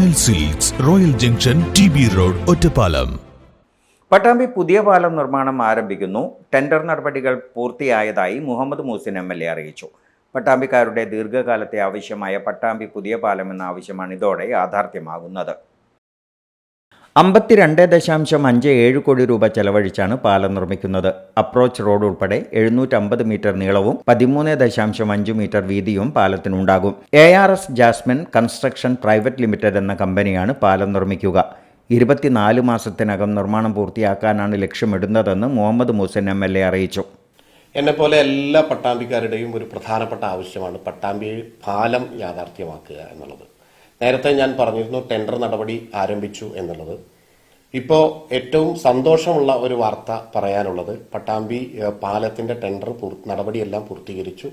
Royal silks, royal junction, TB road, Ottapalam. Pattambi പുതിയ പാലം നിർമ്മാണം ആരംഭിക്കുന്നു. ടെൻഡർ നടപടികൾ പൂർത്തിയായതായി മുഹമ്മദ് മൂസിൻ MLA അറിയിച്ചു. പട്ടാമ്പിക്കാരുടെ ദീർഘകാലത്തെ ആവശ്യമായ പട്ടാമ്പി പുതിയ പാലം എന്ന ആവശ്യമാണ് ഇതോടെ യാഥാർത്ഥ്യമാകുന്നത്. 52.57 കോടി രൂപ ചെലവഴിച്ചാണ് പാലം നിർമ്മിക്കുന്നത്. അപ്രോച്ച് റോഡ് ഉൾപ്പെടെ 750 മീറ്റർ നീളവും 13.5 മീറ്റർ വീതിയും പാലത്തിനുണ്ടാകും. ARS Jasmine Construction Private Limited എന്ന കമ്പനിയാണ് പാലം നിർമ്മിക്കുക. 24 മാസത്തിനകം നിർമ്മാണം പൂർത്തിയാക്കാനാണ് ലക്ഷ്യമിടുന്നതെന്ന് മുഹമ്മദ് മൂസിൻ MLA അറിയിച്ചു. എന്നെപ്പോലെ എല്ലാ പട്ടാമ്പിക്കാരുടെയും ഒരു പ്രധാനപ്പെട്ട ആവശ്യമാണ് പട്ടാമ്പി പാലം യാഥാർത്ഥ്യമാക്കുക എന്നുള്ളത്. നേരത്തെ ഞാൻ പറഞ്ഞിരുന്നു ടെൻഡർ നടപടി ആരംഭിച്ചു എന്നുള്ളത്. ഇപ്പോൾ ഏറ്റവും സന്തോഷമുള്ള ഒരു വാർത്ത പറയാനുള്ളത് പട്ടാമ്പി പാലത്തിന്റെ ടെൻഡർ നടപടിയെല്ലാം പൂർത്തീകരിച്ചു.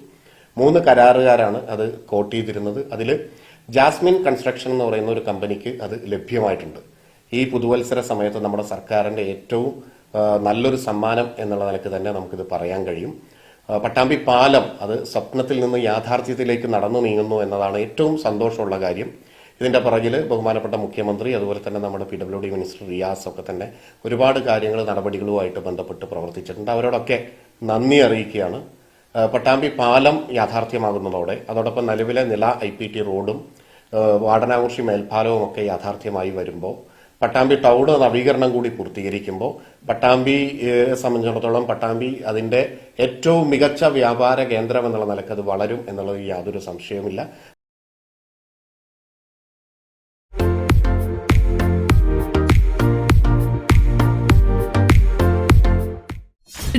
3 കരാറുകാരാണ് അത് കോട്ട് ചെയ്തിരുന്നത്. അതിൽ ജാസ്മിൻ കൺസ്ട്രക്ഷൻ എന്ന് പറയുന്ന ഒരു കമ്പനിക്ക് അത് ലഭ്യമായിട്ടുണ്ട്. ഈ പുതുവത്സര സമയത്ത് നമ്മുടെ സർക്കാരിന്റെ ഏറ്റവും നല്ലൊരു സമ്മാനം എന്നുള്ള നിലയ്ക്ക് തന്നെ നമുക്കിത് പറയാൻ കഴിയും. പട്ടാമ്പി പാലം അത് സ്വപ്നത്തിൽ നിന്ന് യാഥാർത്ഥ്യത്തിലേക്ക് നടന്നു നീങ്ങുന്നു എന്നതാണ് ഏറ്റവും സന്തോഷമുള്ള കാര്യം. ഇതിന്റെ പുറകിൽ ബഹുമാനപ്പെട്ട മുഖ്യമന്ത്രി, അതുപോലെ തന്നെ നമ്മുടെ PWD മിനിസ്റ്റർ റിയാസ് ഒക്കെ തന്നെ ഒരുപാട് കാര്യങ്ങൾ നടപടികളുമായിട്ട് ബന്ധപ്പെട്ട് പ്രവർത്തിച്ചിട്ടുണ്ട്. അവരോടൊക്കെ നന്ദി അറിയിക്കുകയാണ്. പട്ടാമ്പി പാലം യാഥാർത്ഥ്യമാകുന്നതോടെ അതോടൊപ്പം നിലവിലെ നില IPT റോഡും വാടനാകുറിശി മേൽപ്പാലവും ഒക്കെ യാഥാർത്ഥ്യമായി വരുമ്പോൾ, പട്ടാമ്പി ടൗൺ നവീകരണം കൂടി പൂർത്തീകരിക്കുമ്പോൾ പട്ടാമ്പി സംബന്ധിച്ചിടത്തോളം പട്ടാമ്പി അതിന്റെ ഏറ്റവും മികച്ച വ്യാപാര കേന്ദ്രം എന്നുള്ള നിലക്ക് അത് വളരും എന്നുള്ളതിൽ യാതൊരു സംശയവുമില്ല.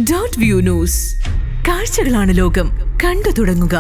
Dot view news. കാഴ്ചകളാണ് ലോകം. കണ്ടു തുടങ്ങുക.